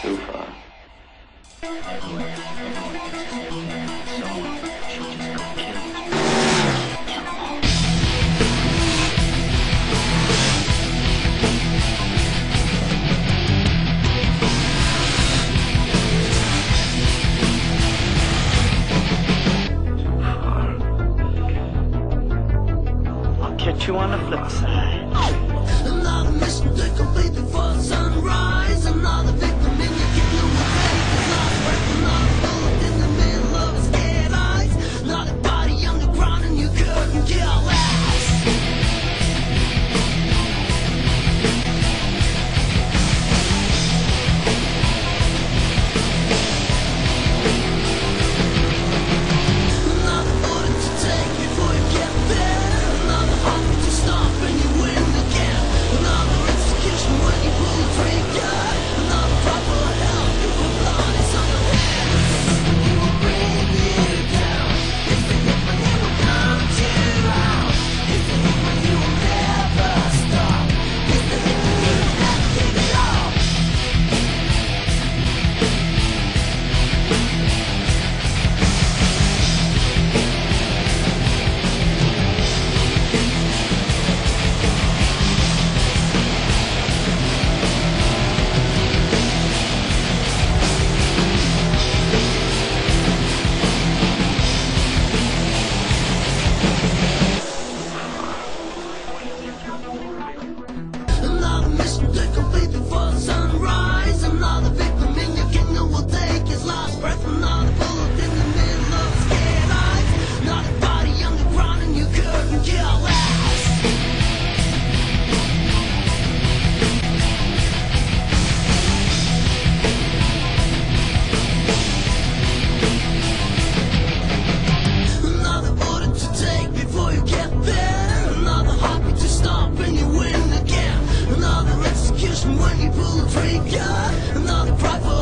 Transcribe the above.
Too far. I'll catch you on the flip side. Another mission to complete before sunrise. Another victim in your kingdom will take his last breath. Another bullet in the middle of his scared eyes. Another body underground and you couldn't kill less. Another bullet to take before you get there. Another heartbeat to stop and you win again. Another execution when you pull the trigger. Another proper hell if the blood is on the head. He will bring you down. If the hitman, he will count you out. If the hitman, he will never stop. If the hitman, he will never give it up. Another mission to complete before sunrise. Another victim in your kingdom will take his last breath. Another bullet in the middle of his scared eyes. Another body underground and you couldn't kill less. Another order to take before you get there. Another heartbeat to stop and you win again. Another execution when you pull the trigger. Another cry for